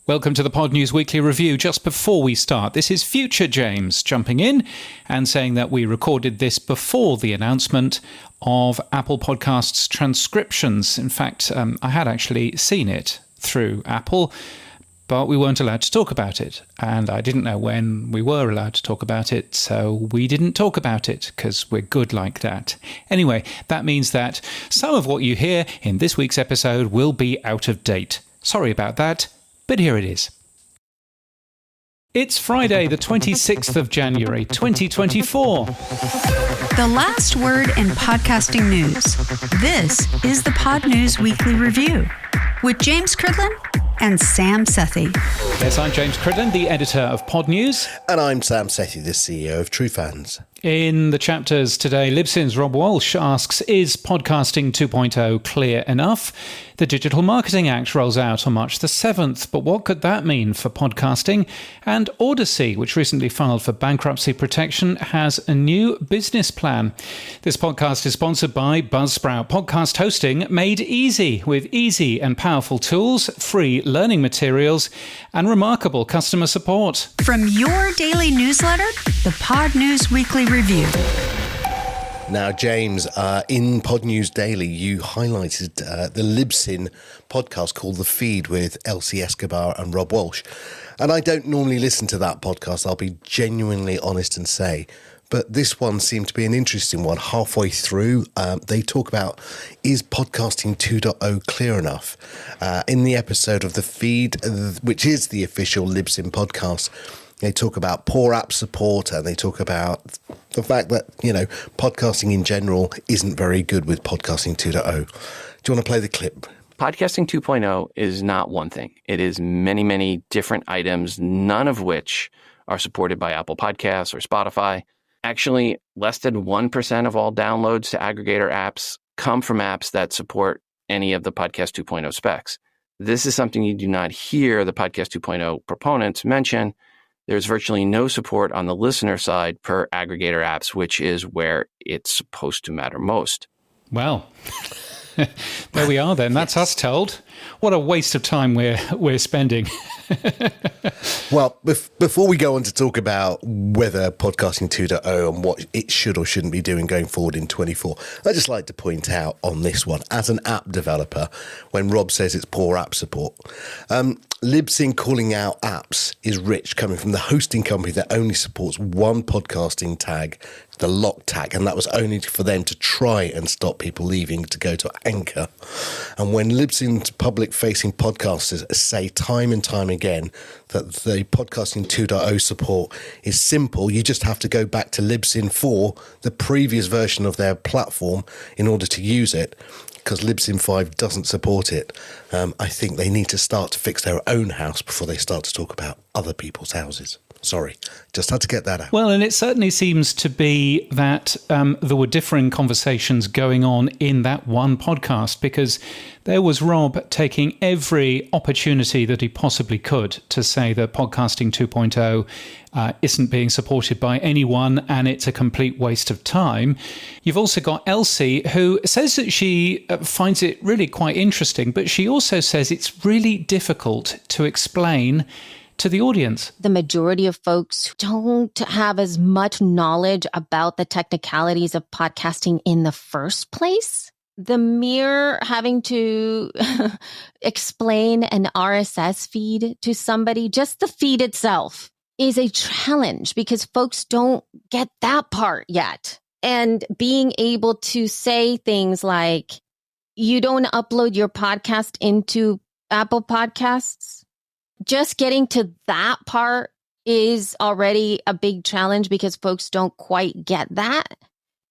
Welcome to the Podnews Weekly Review. Just before we start, this is Future James jumping in and saying that we recorded this before the announcement of Apple Podcasts transcriptions. In fact, I had actually seen it through Apple, but we weren't allowed to talk about it. And I didn't know when we were allowed to talk about it, so we didn't talk about it because we're good like that. Anyway, that means that some of what you hear in this week's episode will be out of date. Sorry about that. But here it is. It's Friday, the 26th of January, 2024. The last word in podcasting news. This is the Podnews Weekly Review with James Cridland and Sam Sethi. Yes, I'm James Cridland, the editor of Podnews. And I'm Sam Sethi, the CEO of TrueFans. In the chapters today, Libsyn's Rob Walsh asks, is Podcasting 2.0 clear enough? The Digital Marketing Act rolls out on March the 7th, but what could that mean for podcasting? And Odyssey, which recently filed for bankruptcy protection, has a new business plan. This podcast is sponsored by Buzzsprout Podcast Hosting Made Easy, with easy and powerful tools, free learning materials, and remarkable customer support. From your daily newsletter, the Podnews Weekly Review. Now, James, in Podnews Daily, you highlighted the Libsyn podcast called The Feed with Elsie Escobar and Rob Walsh. And I don't normally listen to that podcast, I'll be genuinely honest and say. But this one seemed to be an interesting one. Halfway through, they talk about, is Podcasting 2.0 clear enough? In the episode of The Feed, which is the official Libsyn podcast, they talk about poor app support, and they talk about the fact that, you know, podcasting in general isn't very good with Podcasting 2.0. Do you want to play the clip? Podcasting 2.0 is not one thing. It is many, many different items, none of which are supported by Apple Podcasts or Spotify. Actually, less than 1% of all downloads to aggregator apps come from apps that support any of the Podcast 2.0 specs. This is something you do not hear the Podcast 2.0 proponents mention. There's virtually no support on the listener side per aggregator apps, which is where it's supposed to matter most. Well, there we are then. That's us told. What a waste of time we're spending. Well, before we go on to talk about whether Podcasting 2.0 and what it should or shouldn't be doing going forward in 24, I'd just like to point out on this one, as an app developer, when Rob says it's poor app support, Libsyn calling out apps is rich, coming from the hosting company that only supports one podcasting tag, the lock tag, and that was only for them to try and stop people leaving to go to Anchor. And when Libsyn's public-facing podcasters say time and time again that the Podcasting 2.0 support is simple, you just have to go back to Libsyn 4, the previous version of their platform, in order to use it, because Libsyn 5 doesn't support it. I think they need to start to fix their own house before they start to talk about other people's houses. Sorry, just had to get that out. Well, and it certainly seems to be that there were differing conversations going on in that one podcast, because there was Rob taking every opportunity that he possibly could to say that Podcasting 2.0 isn't being supported by anyone and it's a complete waste of time. You've also got Elsie, who says that she finds it really quite interesting, but she also says it's really difficult to explain to the audience. The majority of folks don't have as much knowledge about the technicalities of podcasting in the first place. The mere having to explain an RSS feed to somebody, just the feed itself, is a challenge because folks don't get that part yet. And being able to say things like, you don't upload your podcast into Apple Podcasts, just getting to that part is already a big challenge because folks don't quite get that.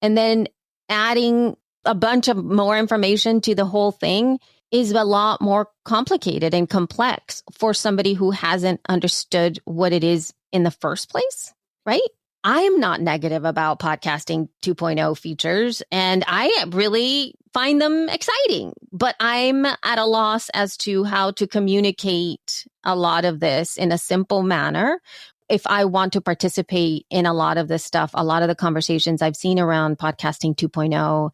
And then adding a bunch of more information to the whole thing is a lot more complicated and complex for somebody who hasn't understood what it is in the first place, right? I'm not negative about Podcasting 2.0 features, and I really find them exciting, but I'm at a loss as to how to communicate a lot of this in a simple manner. If I want to participate in a lot of this stuff, a lot of the conversations I've seen around Podcasting 2.0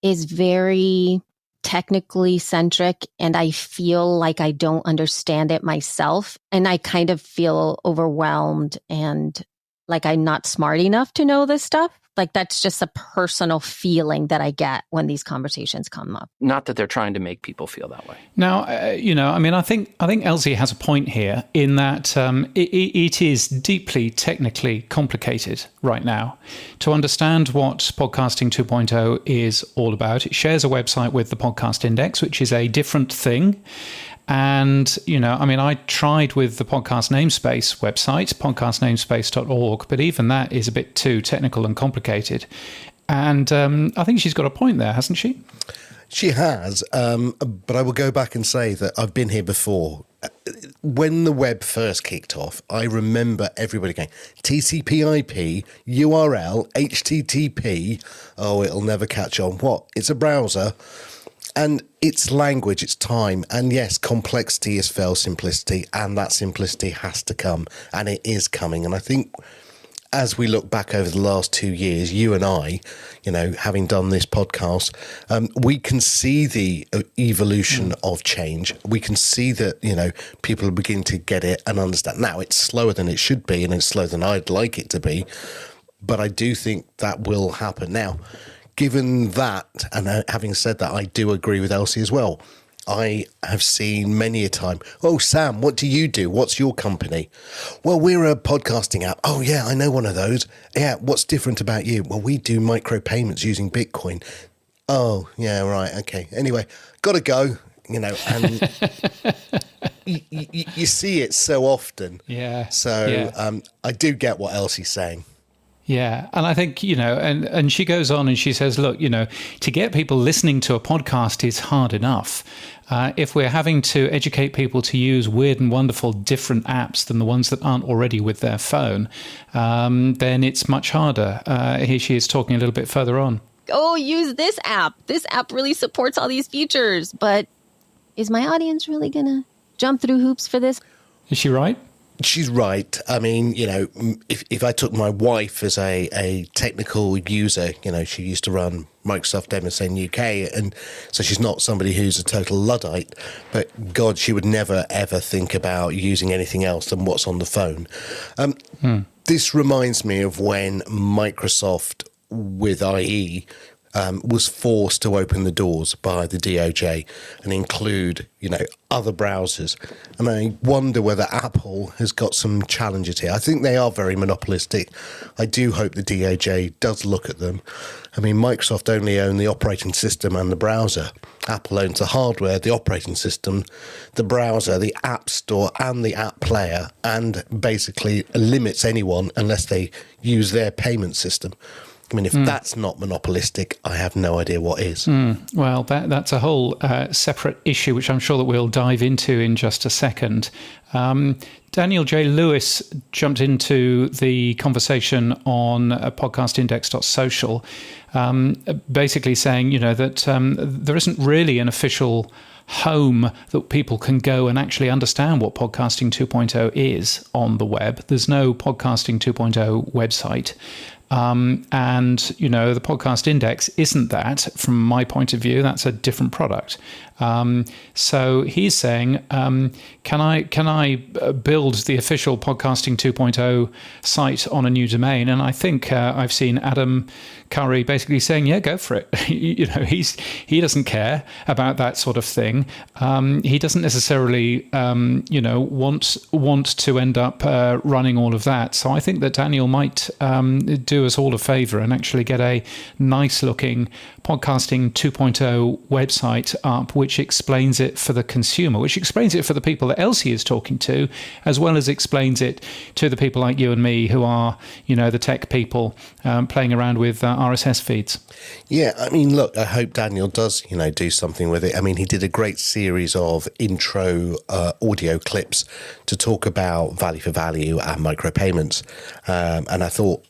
is very technically centric and I feel like I don't understand it myself. And I kind of feel overwhelmed and like I'm not smart enough to know this stuff. Like that's just a personal feeling that I get when these conversations come up. Not that they're trying to make people feel that way. Now, I think Elsie has a point here in that it is deeply technically complicated right now to understand what Podcasting 2.0 is all about. It shares a website with the Podcast Index, which is a different thing. And, I tried with the podcast namespace website, podcastnamespace.org, but even that is a bit too technical and complicated. And I think she's got a point there, hasn't she? She has, but I will go back and say that I've been here before. When the web first kicked off, I remember everybody going, TCP/IP, URL, HTTP, oh, it'll never catch on. What? It's a browser. And it's language, it's time. And yes, complexity is fail simplicity, and that simplicity has to come, and it is coming. And I think as we look back over the last 2 years, you and I, having done this podcast, we can see the evolution of change. We can see that, people are beginning to get it and understand. Now, it's slower than it should be, and it's slower than I'd like it to be. But I do think that will happen. Now, given that, and having said that, I do agree with Elsie as well. I have seen many a time, oh, Sam, what do you do? What's your company? Well, we're a podcasting app. Oh, yeah, I know one of those. Yeah, what's different about you? Well, we do micropayments using Bitcoin. Oh, yeah, right, okay. Anyway, got to go, and you see it so often. Yeah. So yeah. I do get what Elsie's saying. Yeah. And I think, and she goes on and she says, look, to get people listening to a podcast is hard enough. If we're having to educate people to use weird and wonderful different apps than the ones that aren't already with their phone, then it's much harder. Here she is talking a little bit further on. Oh, use this app. This app really supports all these features. But is my audience really going to jump through hoops for this? Is she right? She's right. I mean, if I took my wife as a technical user, she used to run Microsoft MSN UK, and so she's not somebody who's a total Luddite, but God, she would never, ever think about using anything else than what's on the phone. This reminds me of when Microsoft with IE was forced to open the doors by the DOJ and include, other browsers. And I wonder whether Apple has got some challenges here. I think they are very monopolistic. I do hope the DOJ does look at them. I mean, Microsoft only own the operating system and the browser. Apple owns the hardware, the operating system, the browser, the app store, and the app player, and basically limits anyone unless they use their payment system. I mean, if that's not monopolistic, I have no idea what is. Well, that's a whole separate issue, which I'm sure that we'll dive into in just a second. Daniel J. Lewis jumped into the conversation on podcastindex.social, basically saying, that there isn't really an official home that people can go and actually understand what Podcasting 2.0 is on the web. There's no Podcasting 2.0 website. And, the podcast index isn't that. From my point of view, that's a different product. So he's saying, can I build the official Podcasting 2.0 site on a new domain? And I think I've seen Adam Curry basically saying, yeah, go for it. He doesn't care about that sort of thing. He doesn't necessarily, want to end up running all of that. So I think that Daniel might do us all a favor and actually get a nice looking Podcasting 2.0 website up, which explains it for the consumer, which explains it for the people that Elsie is talking to, as well as explains it to the people like you and me who are, the tech people playing around with RSS feeds. Yeah, I mean, look, I hope Daniel does, do something with it. I mean, he did a great series of intro audio clips to talk about value for value and micropayments. And I thought,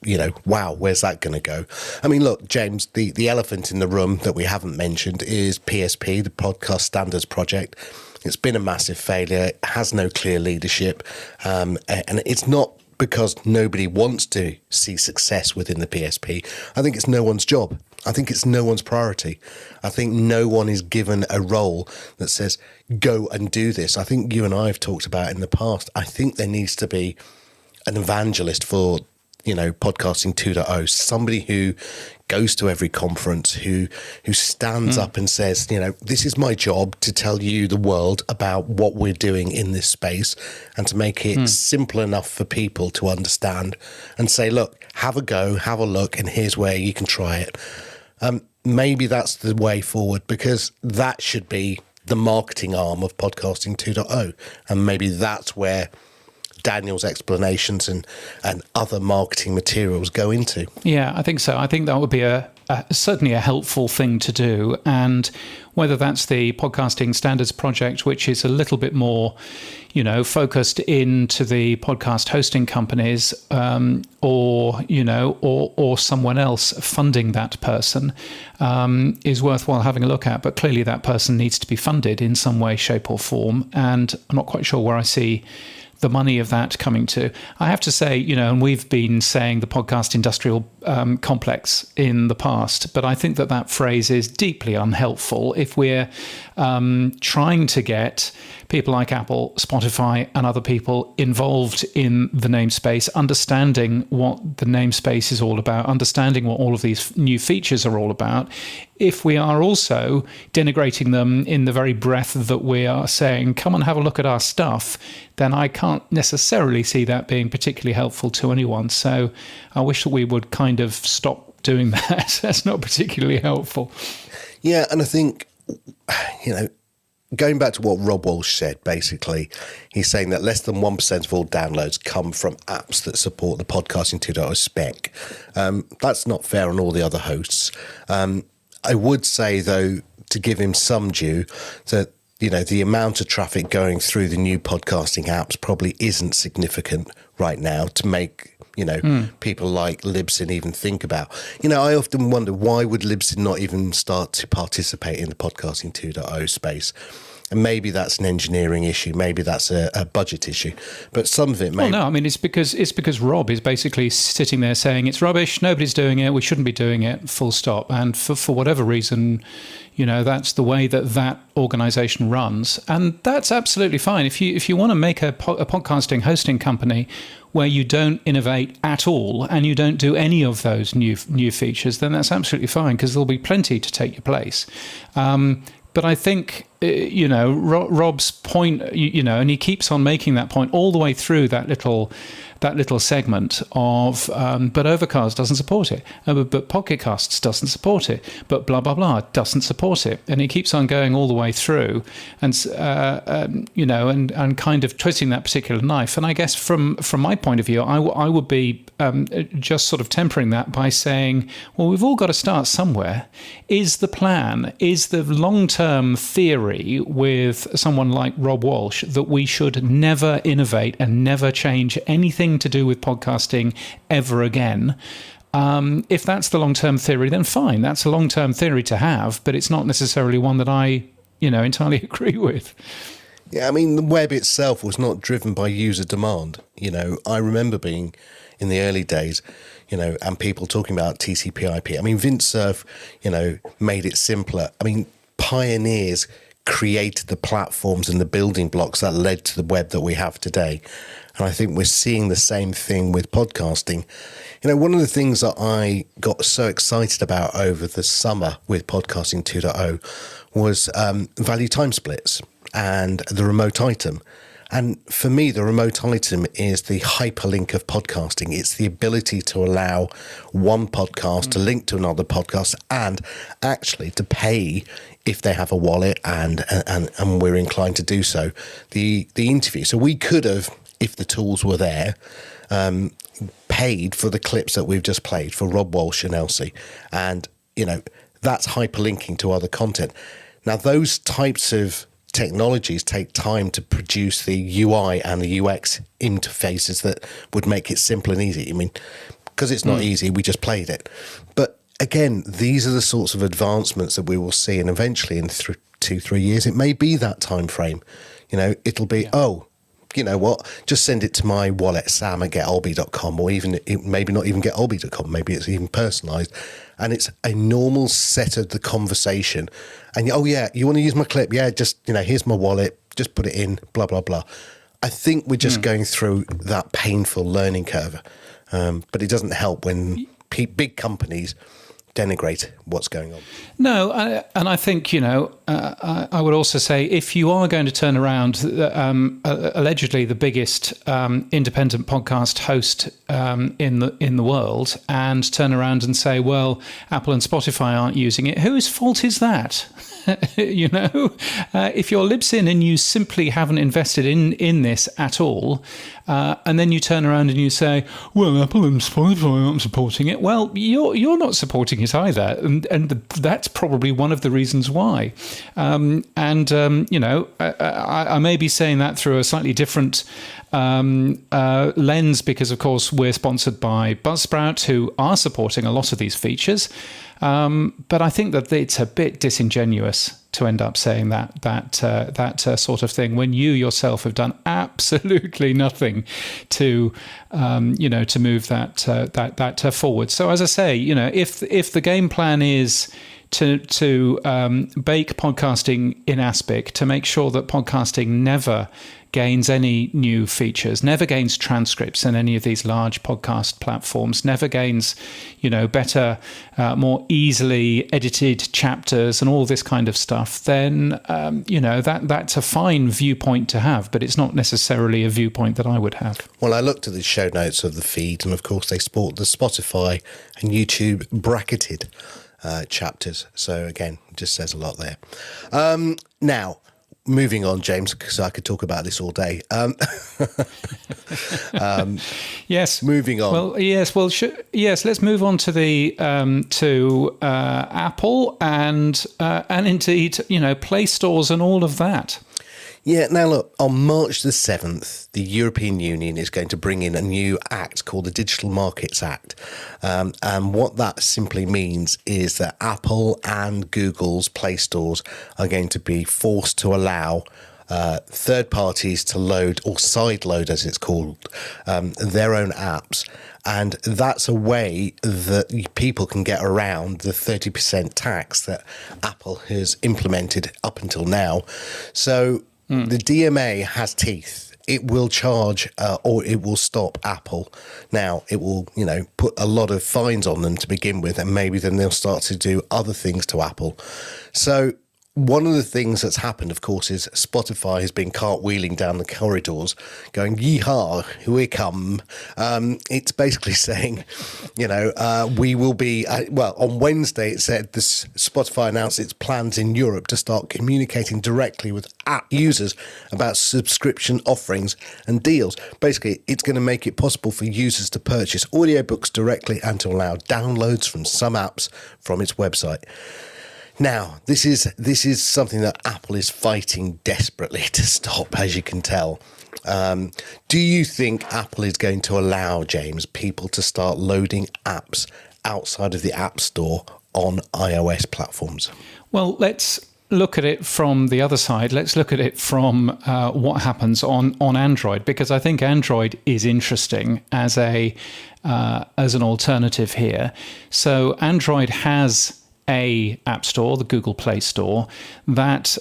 wow, where's that going to go? I mean, look, James, the elephant in the room that we haven't mentioned is PSP, the Podcast Standards Project. It's been a massive failure. It has no clear leadership. And it's not because nobody wants to see success within the PSP. I think it's no one's job. I think it's no one's priority. I think no one is given a role that says, go and do this. I think you and I have talked about in the past. I think there needs to be an evangelist for, podcasting 2.0, somebody who goes to every conference, who stands up and says, this is my job to tell you, the world, about what we're doing in this space, and to make it simple enough for people to understand and say, look, have a go, have a look, and here's where you can try it. Maybe that's the way forward, because that should be the marketing arm of podcasting 2.0. And maybe that's where Daniel's explanations and other marketing materials go into. Yeah, I think so. I think that would be certainly a helpful thing to do. And whether that's the Podcasting Standards Project, which is a little bit more, focused into the podcast hosting companies, or someone else funding that person, is worthwhile having a look at. But clearly that person needs to be funded in some way, shape or form. And I'm not quite sure where I see the money of that coming to. I have to say, and we've been saying the podcast industrial complex in the past, but I think that phrase is deeply unhelpful if we're trying to get people like Apple, Spotify, and other people involved in the namespace, understanding what the namespace is all about, understanding what all of these new features are all about. If we are also denigrating them in the very breath that we are saying, come and have a look at our stuff, then I can't necessarily see that being particularly helpful to anyone. So I wish that we would kind of stop doing that. That's not particularly helpful. Yeah, and I think, going back to what Rob Walsh said, basically, he's saying that less than 1% of all downloads come from apps that support the Podcasting 2.0 spec. That's not fair on all the other hosts. I would say, though, to give him some due, that the amount of traffic going through the new podcasting apps probably isn't significant right now to make people like Libsyn even think about. I often wonder, why would Libsyn not even start to participate in the Podcasting 2.0 space? And maybe that's an engineering issue. Maybe that's a budget issue. But some of it may... Well, no, I mean, it's because Rob is basically sitting there saying it's rubbish, nobody's doing it, we shouldn't be doing it, full stop. And for whatever reason, that's the way that organisation runs. And that's absolutely fine. If you want to make a podcasting hosting company where you don't innovate at all and you don't do any of those new features, then that's absolutely fine, because there'll be plenty to take your place. But I think, Rob's point, and he keeps on making that point all the way through that little segment of, but Overcast doesn't support it, but Pocket Casts doesn't support it, but blah, blah, blah doesn't support it. And he keeps on going all the way through and, and kind of twisting that particular knife. And I guess from my point of view, I would be just sort of tempering that by saying, well, we've all got to start somewhere. Is the long-term theory with someone like Rob Walsh that we should never innovate and never change anything to do with podcasting ever again? If that's the long-term theory, then fine. That's a long-term theory to have, but it's not necessarily one that I, entirely agree with. Yeah, I mean, the web itself was not driven by user demand. I remember being in the early days, and people talking about TCP/IP. I mean, Vint Cerf, made it simpler. I mean, pioneers created the platforms and the building blocks that led to the web that we have today. And I think we're seeing the same thing with podcasting. One of the things that I got so excited about over the summer with Podcasting 2.0 was value time splits and the remote item. And for me, the remote item is the hyperlink of podcasting. It's the ability to allow one podcast to link to another podcast and actually to pay, if they have a wallet and we're inclined to do so, the interview. So we could have, if the tools were there, paid for the clips that we've just played for Rob Walsh and Elsie. And, that's hyperlinking to other content. Now, those types of technologies take time to produce the UI and the UX interfaces that would make it simple and easy. I mean, because it's not easy, we just played it. But again, these are the sorts of advancements that we will see, and eventually in 2-3 years, it may be that time frame. It'll be, you know what, just send it to my wallet, sam@getalby.com, or even maybe not even getalby.com, maybe it's even personalised. And it's a normal set of the conversation. And, oh, yeah, you want to use my clip? Yeah, just, here's my wallet, just put it in, blah, blah, blah. I think we're just going through that painful learning curve. But it doesn't help when big companies denigrate what's going on. No, and I think, I would also say if you are going to turn around, allegedly the biggest independent podcast host in the world, and turn around and say, well, Apple and Spotify aren't using it, whose fault is that? If you're Libsyn and you simply haven't invested in this at all, and then you turn around and you say, well, Apple and Spotify aren't supporting it. Well, you're not supporting it either, and that's probably one of the reasons why. I may be saying that through a slightly different lens because, of course, we're sponsored by Buzzsprout, who are supporting a lot of these features. But I think that it's a bit disingenuous to end up saying that sort of thing when you yourself have done absolutely nothing to move that forward. So as I say, if the game plan is to bake podcasting in Aspic, to make sure that podcasting never gains any new features, never gains transcripts in any of these large podcast platforms, never gains, better, more easily edited chapters and all this kind of stuff, then, that's a fine viewpoint to have, but it's not necessarily a viewpoint that I would have. Well, I looked at the show notes of the feed, and of course they sport the Spotify and YouTube bracketed chapters. So again, it just says a lot there. Now, moving on, James, because I could talk about this all day. Yes. Moving on. Well, yes. Well, yes. Let's move on to the Apple and indeed, Play stores and all of that. Yeah, now look, on March the 7th, the European Union is going to bring in a new act called the Digital Markets Act. And what that simply means is that Apple and Google's Play stores are going to be forced to allow third parties to load, or sideload as it's called, their own apps. And that's a way that people can get around the 30% tax that Apple has implemented up until now. So the DMA has teeth. It will charge or it will stop Apple. Now, it will, put a lot of fines on them to begin with, and maybe then they'll start to do other things to Apple. So one of the things that's happened, of course, is Spotify has been cartwheeling down the corridors going, yeehaw, here we come. It's basically saying, we will be, on Wednesday it said this Spotify announced its plans in Europe to start communicating directly with app users about subscription offerings and deals. Basically, it's going to make it possible for users to purchase audiobooks directly and to allow downloads from some apps from its website. Now, this is something that Apple is fighting desperately to stop, as you can tell. Do you think Apple is going to allow, James, people to start loading apps outside of the App Store on iOS platforms? Well, let's look at it from the other side. Let's look at it from what happens on Android, because I think Android is interesting as an alternative here. So Android has a app store, the Google Play Store, that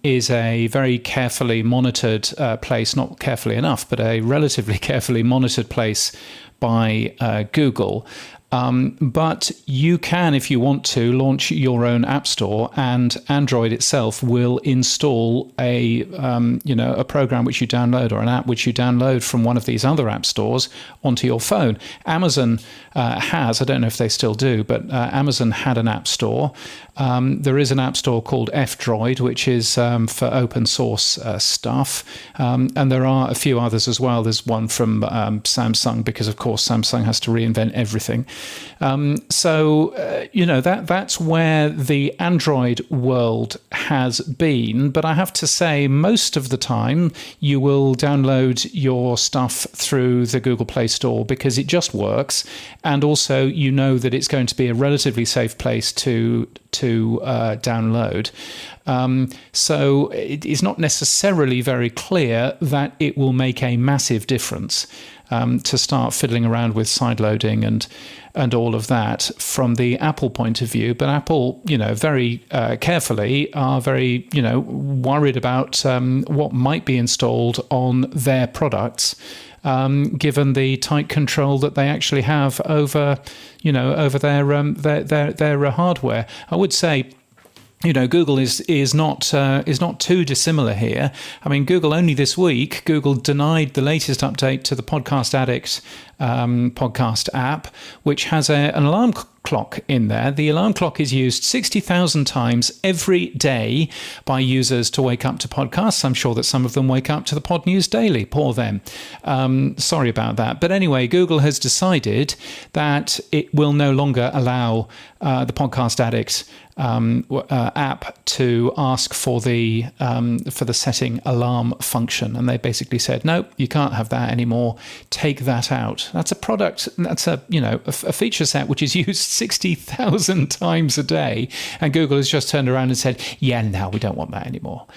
is a very carefully monitored place, not carefully enough, but a relatively carefully monitored place by Google. But you can, if you want to, launch your own app store, and Android itself will install a program which you download, or an app which you download from one of these other app stores onto your phone. Amazon has, I don't know if they still do, but Amazon had an app store. There is an app store called F-Droid, which is for open source stuff. And there are a few others as well. There's one from Samsung, because, of course, Samsung has to reinvent everything. That's where the Android world has been. But I have to say, most of the time, you will download your stuff through the Google Play Store because it just works. And also, that it's going to be a relatively safe place to to download. So it is not necessarily very clear that it will make a massive difference to start fiddling around with sideloading and all of that from the Apple point of view. But Apple, very carefully are very, worried about what might be installed on their products, given the tight control that they actually have over their hardware. I would say, Google is not too dissimilar here. I mean, Google only this week, Google denied the latest update to the Podcast Addict podcast app, which has an alarm clock in there. The alarm clock is used 60,000 times every day by users to wake up to podcasts. I'm sure that some of them wake up to the Podnews daily. Poor them. Sorry about that. But anyway, Google has decided that it will no longer allow the Podcast Addict app to ask for the setting alarm function, and they basically said, no, you can't have that anymore. Take that out. That's a product. That's a feature set which is used 60,000 times a day, and Google has just turned around and said, yeah, no, we don't want that anymore,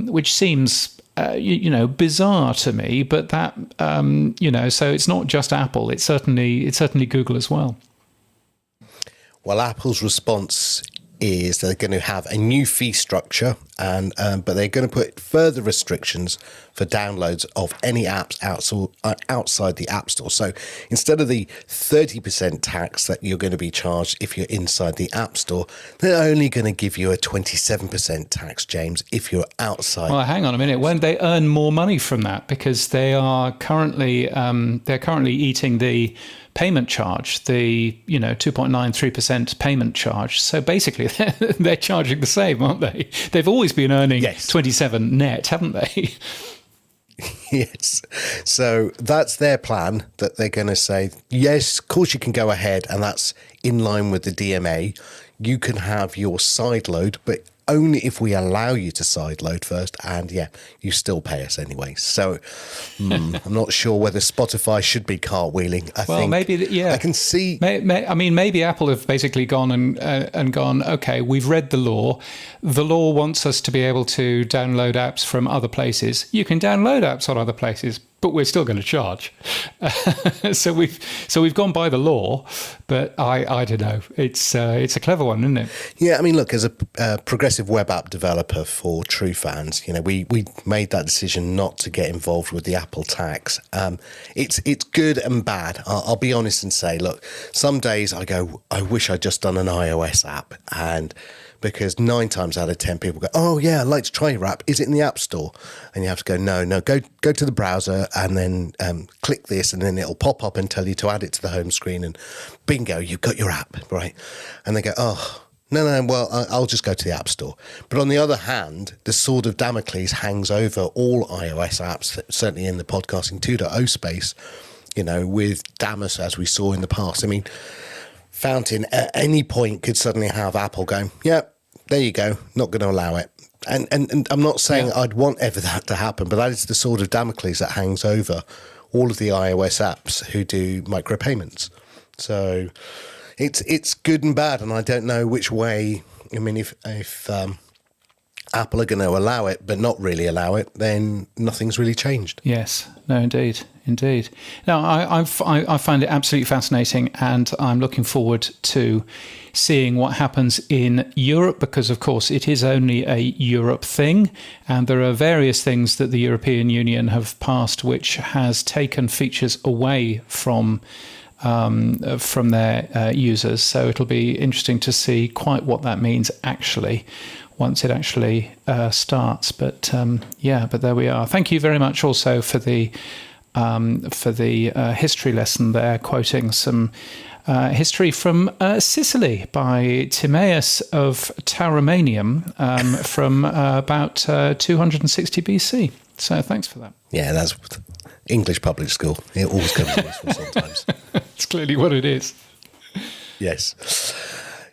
which seems bizarre to me. But that so it's not just Apple. It's certainly Google as well. Well, Apple's response is they're going to have a new fee structure, and but they're going to put further restrictions for downloads of any apps outside the App Store. So instead of the 30% tax that you're going to be charged if you're inside the App Store, they're only going to give you a 27% tax, James, if you're outside. Well, hang on a minute. When they earn more money from that, because they are currently eating the payment charge, the 2.93% payment charge. So basically, they're charging the same, aren't they? They've always been earning 27 net, haven't they? Yes. So that's their plan, that they're going to say, yes, of course you can go ahead, and that's in line with the DMA. You can have your sideload, but only if we allow you to sideload first, and you still pay us anyway. So I'm not sure whether Spotify should be cartwheeling. I think maybe, I can see. Maybe Apple have basically gone and gone, okay, we've read the law. The law wants us to be able to download apps from other places. You can download apps on other places, but we're still going to charge. So we've gone by the law, but I don't know. It's a clever one, isn't it? Yeah, I mean, look, as a progressive web app developer for true fans, we made that decision not to get involved with the Apple tax. It's good and bad. I'll be honest and say, look, some days I go, I wish I'd just done an iOS app, and because 9 times out of 10 people go, oh yeah, I'd like to try your app. Is it in the App Store? And you have to go, no, go to the browser and then click this, and then it'll pop up and tell you to add it to the home screen, and bingo, you've got your app, right? And they go, oh, no, well, I'll just go to the App Store. But on the other hand, the sword of Damocles hangs over all iOS apps, certainly in the podcasting 2.0 space, with Damus, as we saw in the past. I mean, Fountain at any point could suddenly have Apple going, yeah, there you go, not going to allow it. And I'm not saying I'd want ever that to happen, but that is the sword of Damocles that hangs over all of the iOS apps who do micropayments. So it's good and bad, and I don't know which way. I mean, if Apple are going to allow it but not really allow it, then nothing's really changed. Yes, no, indeed. Now, I find it absolutely fascinating, and I'm looking forward to seeing what happens in Europe, because, of course, it is only a Europe thing, and there are various things that the European Union have passed which has taken features away from their users. So it'll be interesting to see quite what that means actually once it actually starts. But there we are. Thank you very much also for the history lesson there, quoting some history from Sicily by Timaeus of Tauromenium from about 260 BC. So thanks for that. Yeah, that's English public school. It always comes useful sometimes. It's clearly what it is. Yes.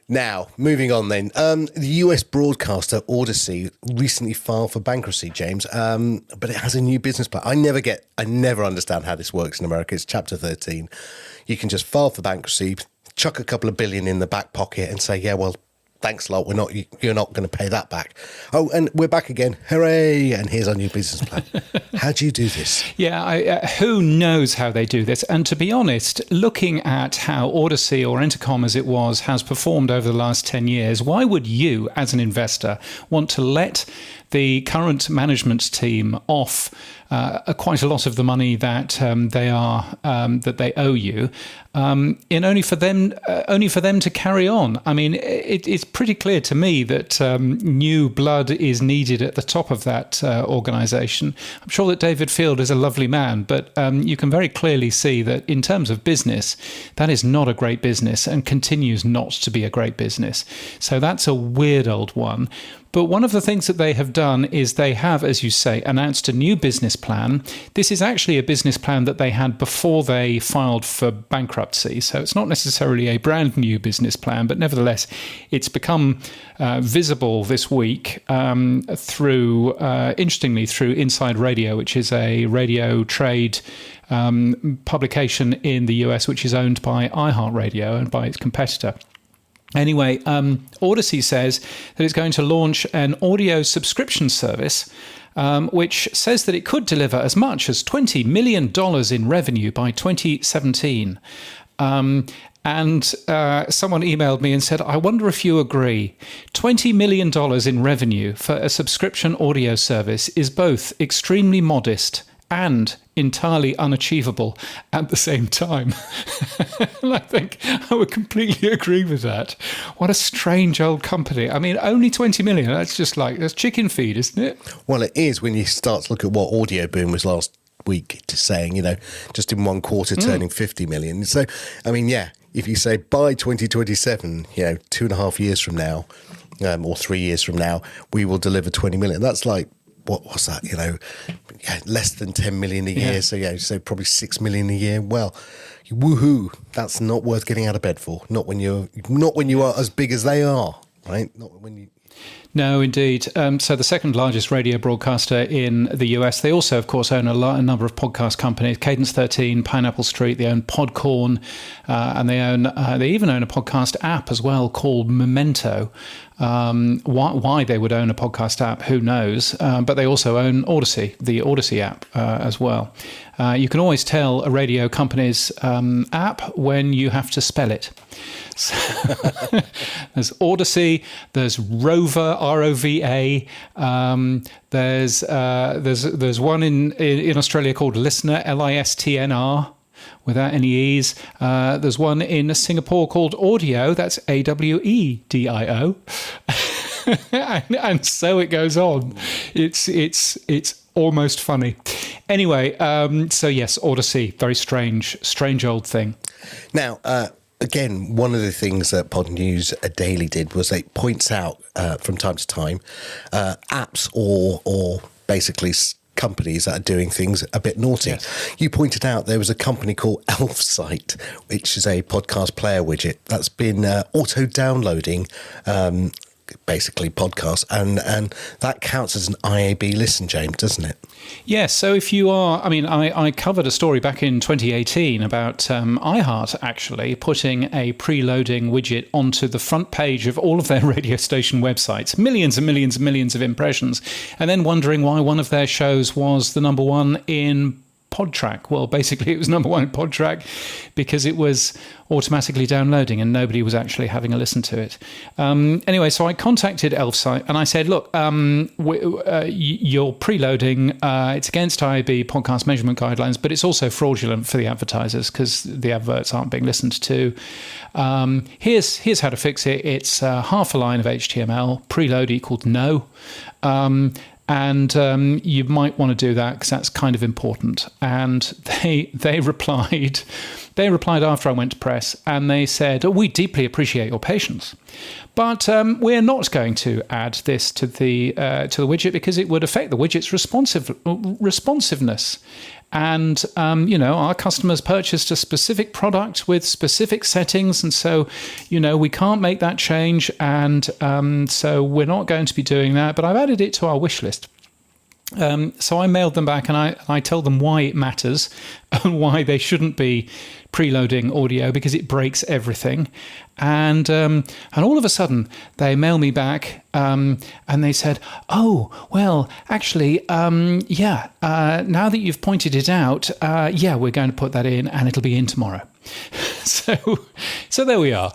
Now, moving on then. The US broadcaster Odyssey recently filed for bankruptcy, James, but it has a new business plan. I never understand how this works in America. It's Chapter 13. You can just file for bankruptcy, chuck a couple of billion in the back pocket and say, yeah, well, thanks a lot. You're not going to pay that back. Oh, and we're back again. Hooray. And here's our new business plan. How do you do this? Yeah, who knows how they do this? And to be honest, looking at how Odyssey, or Entercom as it was, has performed over the last 10 years, why would you, as an investor, want to let the current management team off quite a lot of the money that they owe you, in only for them to carry on? I mean, it's pretty clear to me that new blood is needed at the top of that organisation. I'm sure that David Field is a lovely man, but you can very clearly see that in terms of business, that is not a great business and continues not to be a great business. So that's a weird old one. But one of the things that they have done is they have, as you say, announced a new business plan. This is actually a business plan that they had before they filed for bankruptcy. So it's not necessarily a brand new business plan, but nevertheless, it's become visible this week interestingly, through Inside Radio, which is a radio trade publication in the US, which is owned by iHeartRadio and by its competitor. Anyway, Odyssey says that it's going to launch an audio subscription service, which says that it could deliver as much as $20 million in revenue by 2017. And someone emailed me and said, I wonder if you agree. $20 million in revenue for a subscription audio service is both extremely modest and entirely unachievable at the same time. And I think I would completely agree with that. What a strange old company. I mean, only 20 million. That's chicken feed, isn't it? Well, it is when you start to look at what Audio Boom was last week saying, just in one quarter turning 50 million. So, I mean, yeah, if you say by 2027, 2.5 years from now, or 3 years from now, we will deliver 20 million. That's like, what was that? Less than 10 million a year. Yeah. So probably 6 million a year. Well, woohoo! That's not worth getting out of bed for. Not when you are as big as they are, right? Not when you. No, indeed. So the second largest radio broadcaster in the US. They also, of course, own a number of podcast companies. Cadence 13, Pineapple Street. They own Podcorn, and they even own a podcast app as well called Memento. Why they would own a podcast app, who knows? But they also own Odyssey, the Odyssey app as well. You can always tell a radio company's app when you have to spell it. So there's Odyssey, there's Rover, R-O-V-A. There's one in Australia called Listener, Listnr, without any E's. There's one in Singapore called Audio, that's AWEDIO. and so it goes on. It's almost funny. Anyway, so yes, Odyssey, very strange old thing. Now, again, one of the things that Podnews Daily did was it points out from time to time apps or basically companies that are doing things a bit naughty. Yes. You pointed out there was a company called Elfsight, which is a podcast player widget that's been auto-downloading basically podcasts, and that counts as an IAB listen, James, doesn't it? Yes. So if you are, I covered a story back in 2018 about iHeart actually putting a preloading widget onto the front page of all of their radio station websites, millions and millions and millions of impressions, and then wondering why one of their shows was the number one in Podtrack. Well, basically it was number one in Podtrack because it was automatically downloading and nobody was actually having a listen to it. Anyway, so I contacted Elfsight and I said, look, you're preloading, it's against IAB podcast measurement guidelines, but it's also fraudulent for the advertisers because the adverts aren't being listened to. Here's how to fix it. It's half a line of HTML, preload equaled no. And you might want to do that because that's kind of important. And they replied after I went to press, and they said, we deeply appreciate your patience, but we're not going to add this to the widget because it would affect the widget's responsiveness. And, our customers purchased a specific product with specific settings. And so, we can't make that change. And so we're not going to be doing that. But I've added it to our wish list. So I mailed them back, and I told them why it matters and why they shouldn't be preloading audio, because it breaks everything. And all of a sudden they mail me back and they said, "Oh, well, actually, now that you've pointed it out, we're going to put that in, and it'll be in tomorrow." So there we are.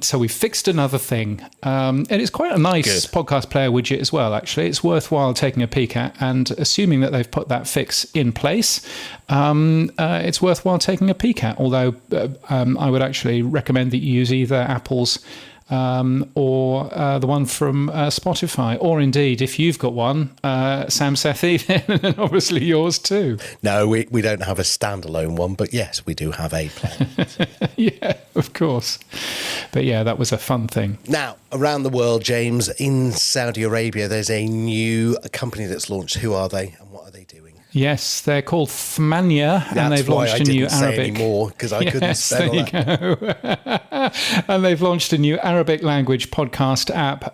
So we fixed another thing, and it's quite a nice podcast player widget as well. Actually, it's worthwhile taking a peek at, and assuming that they've put that fix in place, it's worthwhile taking a peek at. Although I would actually recommend that you use either Apple's or the one from Spotify, or indeed, if you've got one, Sam Sethi, then obviously yours too. No, we don't have a standalone one, but yes, we do have a plan. Yeah, of course. But yeah, that was a fun thing. Now, around the world, James, in Saudi Arabia, there's a new company that's launched. Who are they and what are they doing? Yes, they're called Thmania, and they've launched a new Arabic. Because I couldn't spell that. And they've launched a new Arabic language podcast app.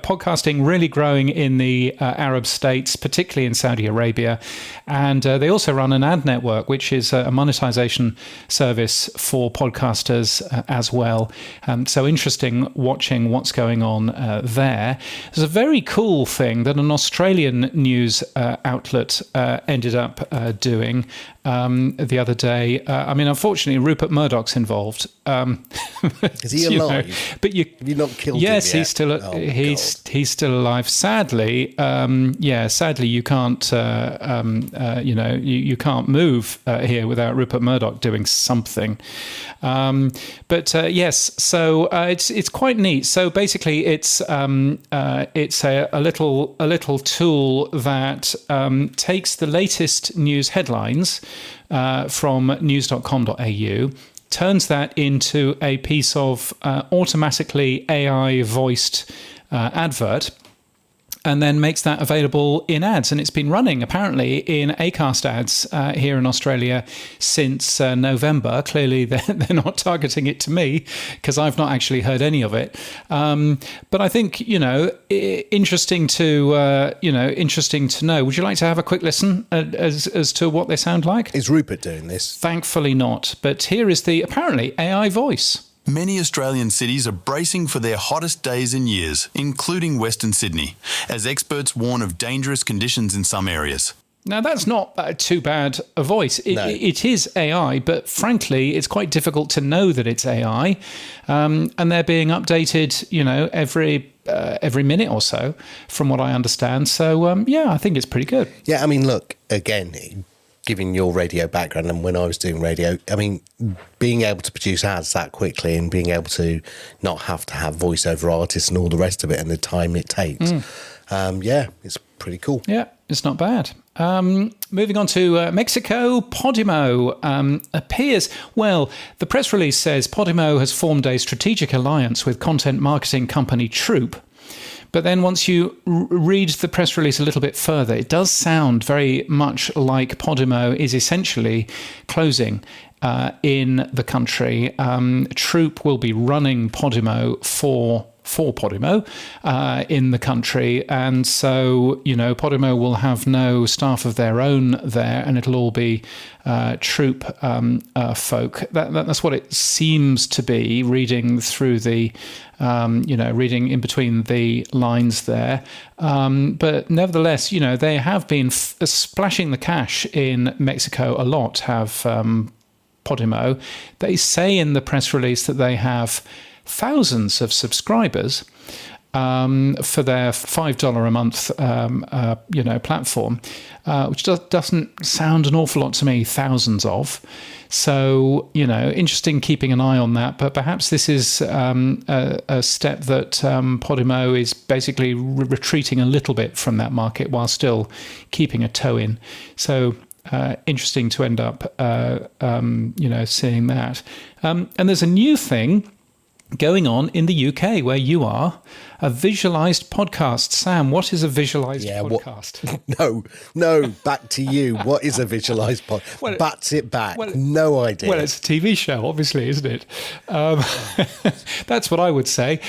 Podcasting really growing in the Arab states, particularly in Saudi Arabia, and they also run an ad network, which is a monetization service for podcasters as well. So interesting watching what's going on there. There's a very cool thing that an Australian news outlet ended up doing the other day. Unfortunately, Rupert Murdoch's involved. Is he alive? But you've not killed him yes, yet? he's still alive. Sadly, sadly you can't you can't move here without Rupert Murdoch doing something. Yes, so it's quite neat. So basically, it's a little tool that takes the latest news headlines from news.com.au, turns that into a piece of automatically AI voiced advert, and then makes that available in ads. And it's been running, apparently, in Acast ads here in Australia since November. Clearly, they're not targeting it to me, because I've not actually heard any of it. But I think, interesting to know. Would you like to have a quick listen as to what they sound like? Is Rupert doing this? Thankfully not. But here is the, apparently, AI voice. Many Australian cities are bracing for their hottest days in years, including Western Sydney, as experts warn of dangerous conditions in some areas. Now, that's not too bad a voice. It is AI, but frankly, it's quite difficult to know that it's AI. And they're being updated, every minute or so, from what I understand. So, I think it's pretty good. Yeah, look, again, given your radio background and when I was doing radio, being able to produce ads that quickly and being able to not have to have voiceover artists and all the rest of it and the time it takes, it's pretty cool. Yeah, it's not bad. Moving on to Mexico, Podimo appears... Well, the press release says Podimo has formed a strategic alliance with content marketing company Troop. But then once you read the press release a little bit further, it does sound very much like Podimo is essentially closing in the country. Troop will be running Podimo for Podimo in the country. And so, Podimo will have no staff of their own there, and it'll all be Troop folk. That's what it seems to be, reading through the, reading in between the lines there. But nevertheless, they have been splashing the cash in Mexico a lot, have Podimo. They say in the press release that they have thousands of subscribers for their $5 a month, platform, which doesn't sound an awful lot to me. Thousands of. So, interesting keeping an eye on that. But perhaps this is a step that Podimo is basically retreating a little bit from that market while still keeping a toe in. So, interesting to end up, seeing that. And there's a new thing going on in the UK where you are. a visualized podcast. Sam, what is a visualized podcast? No, back to you. What is a visualized podcast? Well, Bats it back. No idea. Well, it's a TV show, obviously, isn't it? That's what I would say.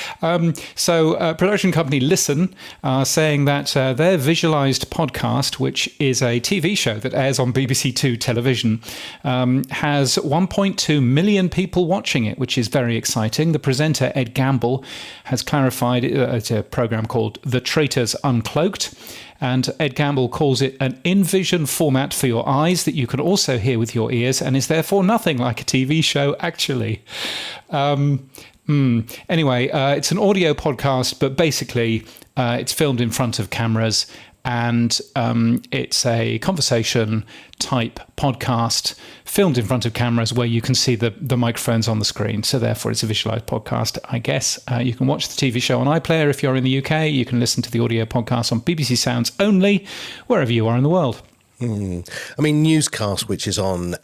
So production company Listen are saying that their visualized podcast, which is a TV show that airs on BBC Two television, has 1.2 million people watching it, which is very exciting. The presenter, Ed Gamble, has clarified it's a program called The Traitors Uncloaked. And Ed Gamble calls it an in-vision format for your eyes that you can also hear with your ears and is therefore nothing like a TV show, actually. Anyway, it's an audio podcast, but basically it's filmed in front of cameras, and it's a conversation type podcast filmed in front of cameras where you can see the microphones on the screen. So therefore it's a visualized podcast, I guess. You can watch the TV show on iPlayer if you're in the UK. You can listen to the audio podcast on BBC Sounds only, wherever you are in the world. I mean, Newscast, which is on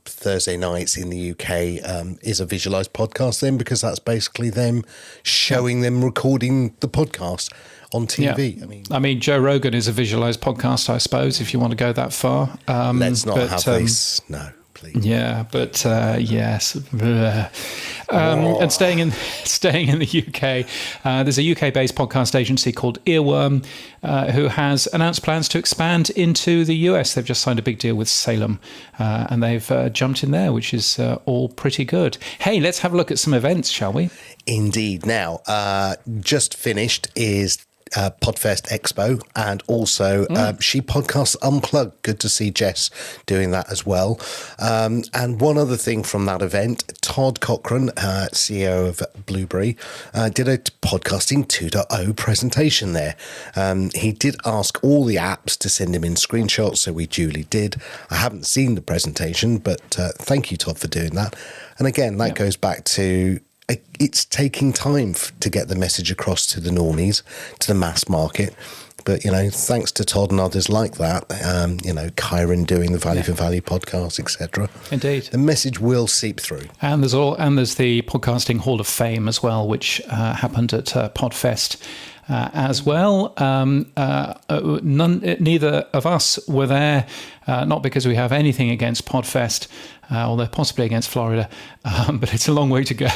Thursday nights in the UK, is a visualised podcast then, because that's basically them showing them recording the podcast on TV. Yeah. I mean, Joe Rogan is a visualised podcast, I suppose, if you want to go that far. Let's not have this. No. Yeah, but yes. And staying in the UK, there's a UK-based podcast agency called Earworm who has announced plans to expand into the US. They've just signed a big deal with Salem, and they've jumped in there, which is all pretty good. Hey, let's have a look at some events, shall we? Indeed. Now, just finished is Podfest Expo, and also She Podcasts Unplugged. Good to see Jess doing that as well. And one other thing from that event, Todd Cochran, CEO of Blueberry, did a Podcasting 2.0 presentation there. He did ask all the apps to send him in screenshots, so we duly did. I haven't seen the presentation, but thank you, Todd, for doing that. And again, that goes back to it's taking time to get the message across to the normies, to the mass market. But, thanks to Todd and others like that, Kyron doing the Value for Value podcast, etc. Indeed. The message will seep through. And there's the Podcasting Hall of Fame as well, which happened at Podfest as well. Neither of us were there, not because we have anything against Podfest, although possibly against Florida, but it's a long way to go.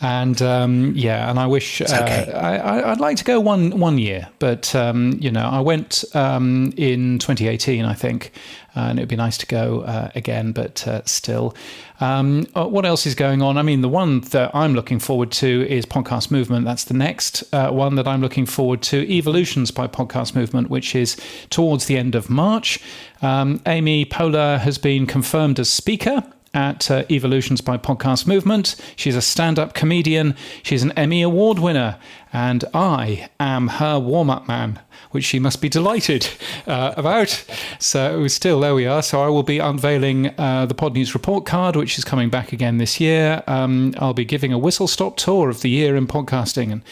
And and I wish I'd like to go one year, but I went in 2018, I think, and it'd be nice to go again, but still. What else is going on? I mean, the one that I'm looking forward to is Podcast Movement. That's the next one that I'm looking forward to, Evolutions by Podcast Movement, which is towards the end of March. Amy Poehler has been confirmed as speaker at Evolutions by Podcast Movement. She's a stand-up comedian. She's an Emmy Award winner, and I am her warm-up man, which she must be delighted about. So still, there we are. So I will be unveiling the Podnews report card, which is coming back again this year. I'll be giving a whistle-stop tour of the year in podcasting and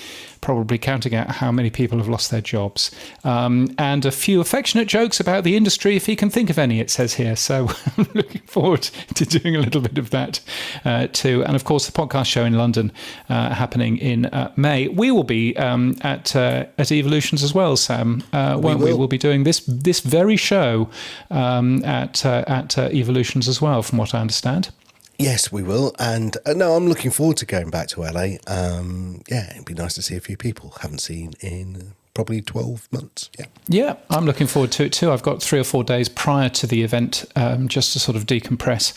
probably counting out how many people have lost their jobs. And a few affectionate jokes about the industry, if he can think of any, it says here. So I'm looking forward to doing a little bit of that too. And of course, the podcast show in London happening in May. We will be at Evolutions as well, Sam, won't we? We'll be doing this very show at Evolutions as well, from what I understand. Yes, we will. And no, I'm looking forward to going back to LA. It'd be nice to see a few people I haven't seen in probably 12 months. Yeah, I'm looking forward to it too. I've got 3 or 4 days prior to the event just to sort of decompress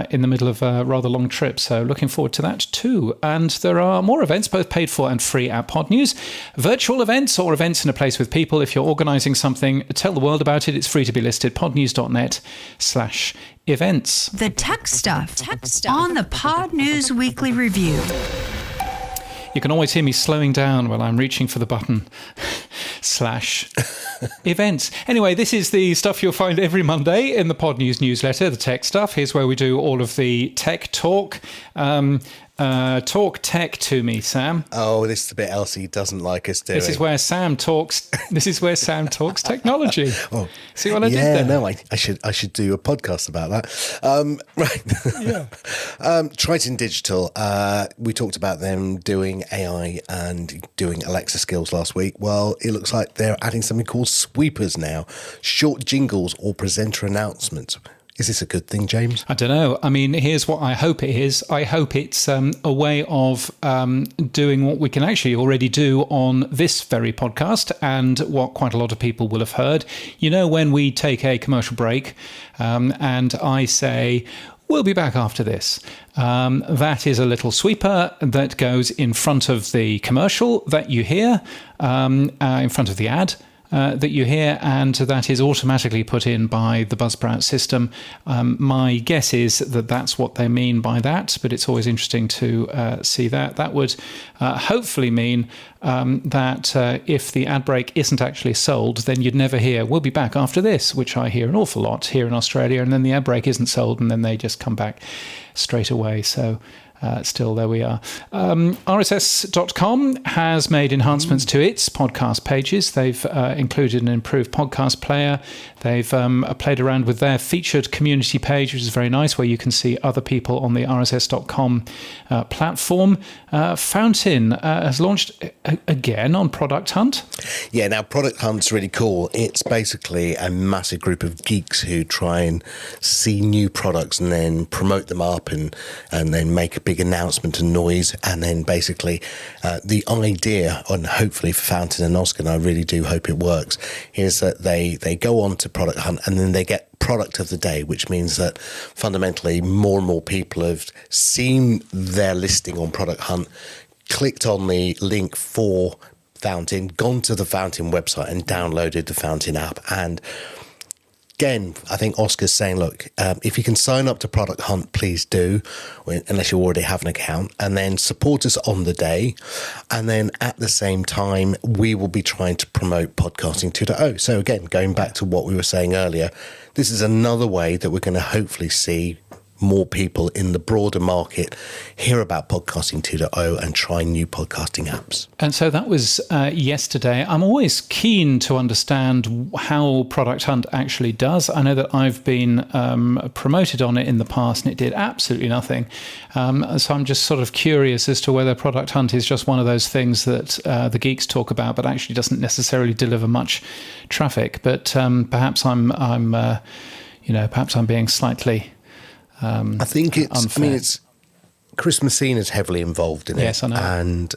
in the middle of a rather long trip. So looking forward to that too. And there are more events, both paid for and free at Podnews. Virtual events or events in a place with people. If you're organising something, tell the world about it. It's free to be listed. podnews.net/events. The tech stuff on the Podnews Weekly Review. You can always hear me slowing down while I'm reaching for the button /events. Anyway, this is the stuff you'll find every Monday in the Podnews newsletter, the tech stuff. Here's where we do all of the tech talk. Talk tech to me, Sam. Oh, this is the bit Elsie doesn't like us doing. This is where Sam talks. This is where Sam talks technology. Oh, see what I did there? No, I should do a podcast about that. Right. Yeah. Triton Digital. We talked about them doing AI and doing Alexa skills last week. Well, it looks like they're adding something called sweepers now, short jingles or presenter announcements. Is this a good thing, James? I don't know. I mean, here's what I hope it is. I hope it's a way of doing what we can actually already do on this very podcast and what quite a lot of people will have heard. You know, when we take a commercial break and I say, we'll be back after this. That is a little sweeper that goes in front of the commercial that you hear, in front of the ad. That you hear, and that is automatically put in by the Buzzsprout system. My guess is that that's what they mean by that, but it's always interesting to see that. That would hopefully mean that if the ad break isn't actually sold, then you'd never hear, we'll be back after this, which I hear an awful lot here in Australia, and then the ad break isn't sold, and then they just come back straight away. So still, there we are. RSS.com has made enhancements to its podcast pages. They've included an improved podcast player. They've played around with their featured community page, which is very nice, where you can see other people on the RSS.com platform. Fountain has launched again on Product Hunt. Yeah, now Product Hunt's really cool. It's basically a massive group of geeks who try and see new products and then promote them up and then make a big announcement and noise. And then basically the idea, and hopefully for Fountain and Oscar, and I really do hope it works, is that they go on to Product Hunt and then they get product of the day, which means that fundamentally more and more people have seen their listing on Product Hunt, clicked on the link for Fountain, gone to the Fountain website and downloaded the Fountain app. And again, I think Oscar's saying, look, if you can sign up to Product Hunt, please do, unless you already have an account, and then support us on the day. And then at the same time, we will be trying to promote Podcasting 2.0. So again, going back to what we were saying earlier, this is another way that we're going to hopefully see more people in the broader market hear about Podcasting 2.0 and try new podcasting apps. And so that was yesterday. I'm always keen to understand how Product Hunt actually does. I know that I've been promoted on it in the past and it did absolutely nothing. So I'm just sort of curious as to whether Product Hunt is just one of those things that the geeks talk about, but actually doesn't necessarily deliver much traffic. But perhaps I'm being slightly I think it's unfair. I mean, it's Chris Messina's heavily involved in it. Yes, I know. And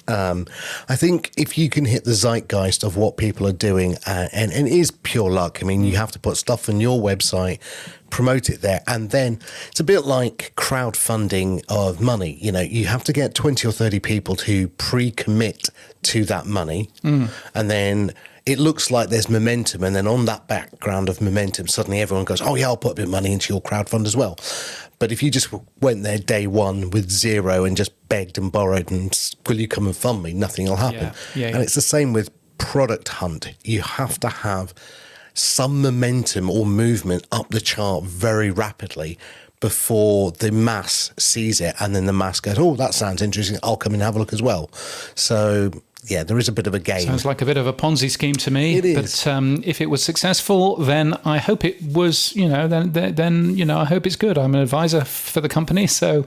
I think if you can hit the zeitgeist of what people are doing, and it is pure luck. I mean, you have to put stuff on your website, promote it there, and then it's a bit like crowdfunding of money. You know, you have to get 20 or 30 people to pre-commit to that money, and then it looks like there's momentum, and then on that background of momentum, suddenly everyone goes, oh yeah, I'll put a bit of money into your crowdfund as well. But if you just went there day one with zero and just begged and borrowed and, will you come and fund me, nothing will happen. Yeah. And it's the same with Product Hunt. You have to have some momentum or movement up the chart very rapidly before the mass sees it, and then the mass goes, oh, that sounds interesting, I'll come and have a look as well. So yeah, there is a bit of a game. Sounds like a bit of a Ponzi scheme to me. It is. But if it was successful, then I hope it was, then I hope it's good. I'm an advisor for the company, so,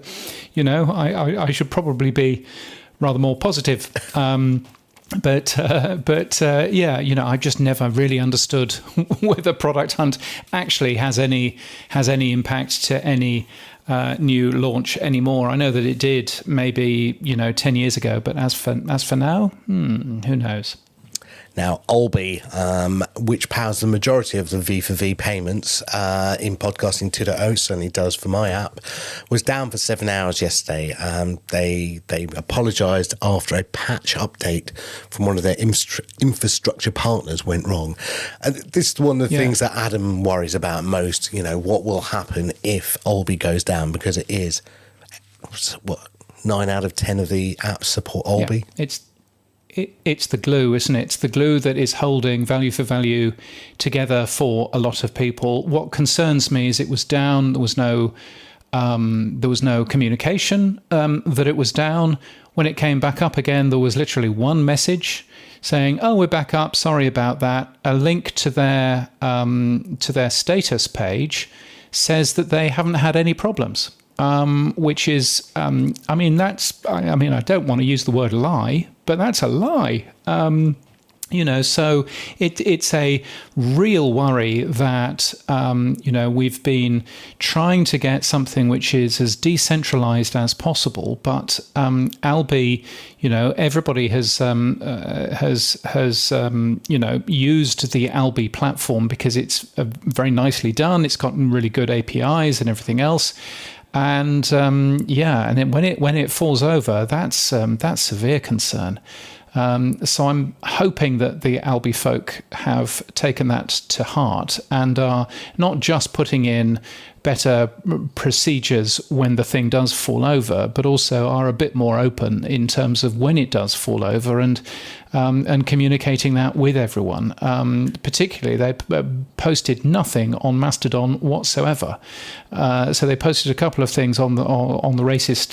I should probably be rather more positive. But I've just never really understood whether Product Hunt actually has any impact to any new launch anymore. I know that it did maybe 10 years ago, but as for now, who knows? Now, Alby, which powers the majority of the V4V payments in Podcasting 2.0, certainly does for my app, was down for 7 hours yesterday. They apologised after a patch update from one of their infrastructure partners went wrong. And this is one of the things that Adam worries about most, what will happen if Alby goes down, because it is, 9 out of 10 of the apps support Alby? Yeah, it's the glue, isn't it? It's the glue that is holding value for value together for a lot of people. What concerns me is it was down. There was no there was no communication that it was down. When it came back up again, there was literally one message saying, "Oh, we're back up. Sorry about that." A link to their status page says that they haven't had any problems, which is, I don't want to use the word lie, but that's a lie. So it's a real worry that, we've been trying to get something which is as decentralized as possible. But Alby, everybody has used the Alby platform because it's very nicely done. It's got really good APIs and everything else. And and then when it falls over, that's severe concern. So I'm hoping that the Alby folk have taken that to heart and are not just putting in better procedures when the thing does fall over, but also are a bit more open in terms of when it does fall over and communicating that with everyone. Particularly, they posted nothing on Mastodon whatsoever. So they posted a couple of things on the racist,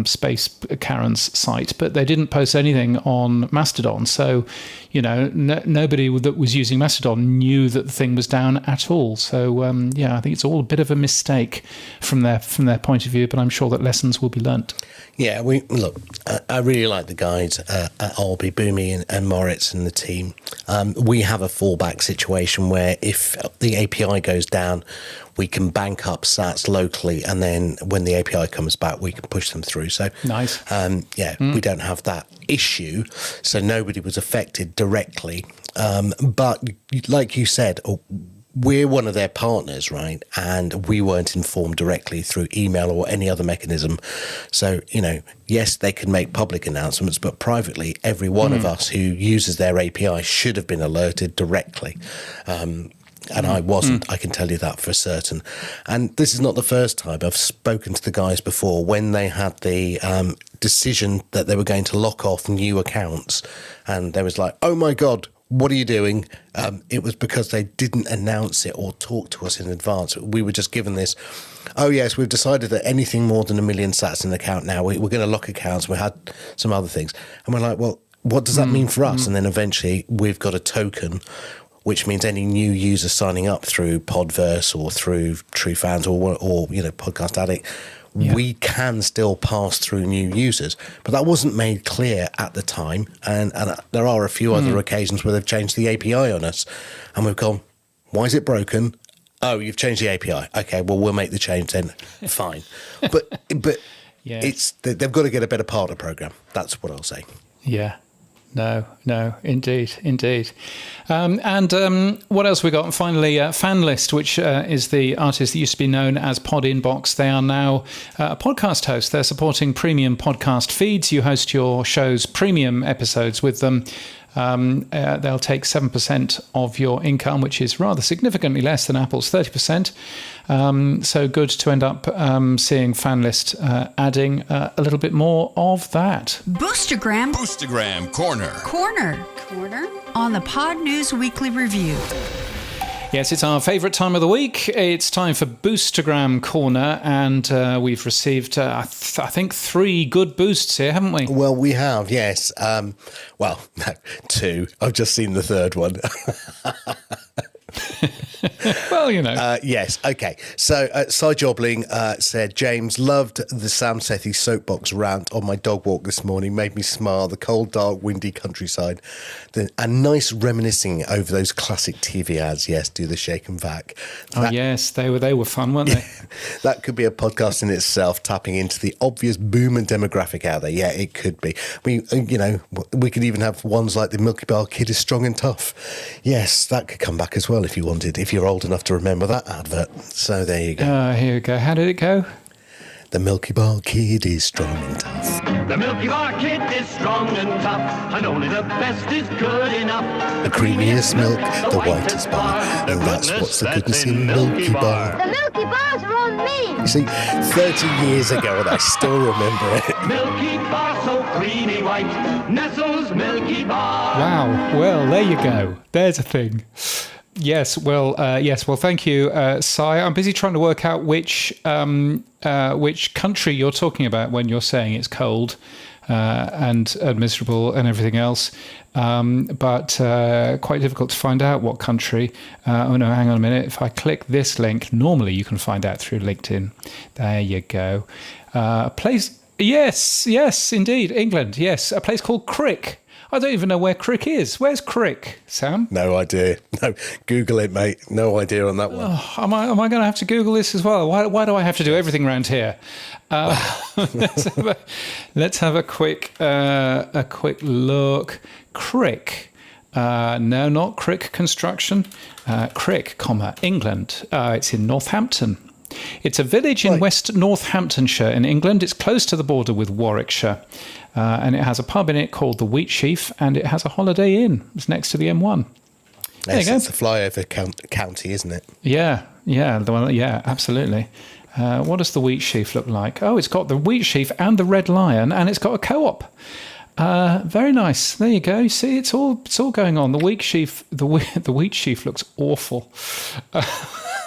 Space Karen's site, but they didn't post anything on Mastodon. So, nobody that was using Mastodon knew that the thing was down at all. So, I think it's all a bit of a mistake from their point of view, but I'm sure that lessons will be learnt. Yeah, I really like the guys at Alby, Boomy and Moritz and the team. We have a fallback situation where if the API goes down, we can bank up sats locally, and then when the API comes back, we can push them through. So nice. We don't have that issue, so nobody was affected directly. But like you said, we're one of their partners, right? And we weren't informed directly through email or any other mechanism. So, yes, they can make public announcements, but privately, every one of us who uses their API should have been alerted directly. And I wasn't, I can tell you that for certain. And this is not the first time. I've spoken to the guys before when they had the decision that they were going to lock off new accounts. And they was like, oh my God, what are you doing? It was because they didn't announce it or talk to us in advance. We were just given this, oh yes, we've decided that anything more than 1 million sats in the account now, we're going to lock accounts. We had some other things. And we're like, well, what does that mean for us? And then eventually we've got a token, which means any new user signing up through Podverse or through TrueFans or Podcast Addict, we can still pass through new users. But that wasn't made clear at the time. And there are a few other occasions where they've changed the API on us. And we've gone, why is it broken? Oh, you've changed the API. Okay, well, we'll make the change then. Fine. But it's they've got to get a better partner program. That's what I'll say. Yeah. No, indeed. And what else we got? And finally, Fanlist, which is the artist that used to be known as Pod Inbox. They are now a podcast host. They're supporting premium podcast feeds. You host your show's premium episodes with them. They'll take 7% of your income, which is rather significantly less than Apple's 30%. So good to end up seeing Fanlist adding a little bit more of that. Boostergram Corner on the Podnews Weekly Review. Yes, it's our favourite time of the week. It's time for Boostergram Corner, and we've received, I think, 3 good boosts here, haven't we? Well, we have, yes. No, 2. I've just seen the third one. Well, yes, okay. So Sidejobling said, James, loved the Sam Sethi soapbox rant on my dog walk this morning. Made me smile. The cold, dark, windy countryside. And nice reminiscing over those classic TV ads. Yes, do the shake and vac. Yes, they were fun, weren't they? That could be a podcast in itself, tapping into the obvious boomer demographic out there. Yeah, it could be. We could even have ones like the Milky Bar Kid is strong and tough. Yes, that could come back as well if you wanted, if you're old enough to remember that advert. So there you go. Here we go. How did it go? The Milky Bar Kid is strong and tough. The Milky Bar Kid is strong and tough, and only the best is good enough. The creamiest milk, the whitest bar, and that's what's the goodness in Milky Bar. The Milky Bars are on me. You see, 30 years ago, and I still remember it. Milky Bar so creamy white, Nestle's Milky Bar. Wow. Well, there you go. There's a thing. Yes. Well, thank you, Si. I'm busy trying to work out which country you're talking about when you're saying it's cold and miserable and everything else. But quite difficult to find out what country. Oh no, hang on a minute. If I click this link, normally you can find out through LinkedIn. There you go. A place. Yes, indeed, England. Yes, a place called Crick. I don't even know where Crick is. Where's Crick, Sam? No idea. No, Google it, mate. No idea on that one. Oh, am I going to have to Google this as well? Why do I have to do everything around here? Let's have a quick look. Crick. No, not Crick Construction. Crick, England. It's in Northampton. It's a village in West Northamptonshire in England. It's close to the border with Warwickshire. And it has a pub in it called the Wheatsheaf, and it has a Holiday Inn. It's next to the M1. There you go. It's a flyover county, isn't it? Yeah, absolutely. What does the Wheatsheaf look like? Oh, it's got the Wheatsheaf and the Red Lion, and it's got a co-op. Very nice. There you go. You see, it's all going on. The Wheatsheaf looks awful.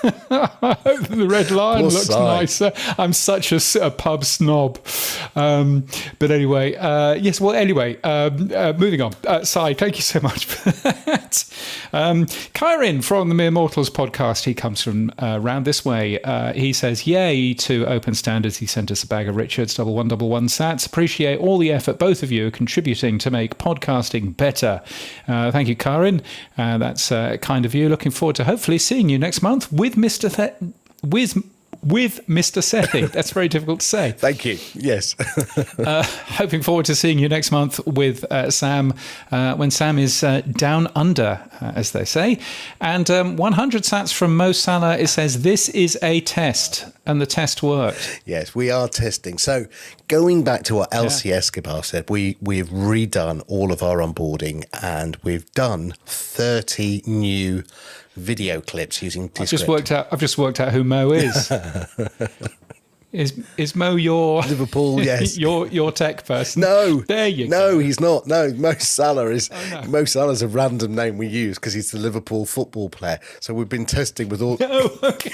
The Red Lion looks nicer. I'm such a pub snob. But anyway, yes. Well, anyway, moving on. Si, thank you so much for that. Kyrin from the Mere Mortals podcast. He comes from round this way. He says, "Yay to open standards." He sent us a bag of Richards 1111 sats. Appreciate all the effort both of you are contributing to make podcasting better. Thank you, Kyrin. That's kind of you. Looking forward to hopefully seeing you next month with Mr. Mr. Sethi. That's very difficult to say. Thank you. Yes. Hoping forward to seeing you next month with Sam when Sam is down under, as they say. And 100 sats from Mo Salah. It says, "This is a test," and the test worked. Yes, we are testing. So going back to what Elsie Escobar said, we've redone all of our onboarding, and we've done 30 new video clips using Descript. I've just worked out who Mo is. Is Mo your Liverpool? Yes, your tech person. No, there you go. No, he's not. No, Mo Salah is. Oh, no. Mo Salah's a random name we use because he's the Liverpool football player. So we've been testing with all. Oh, okay.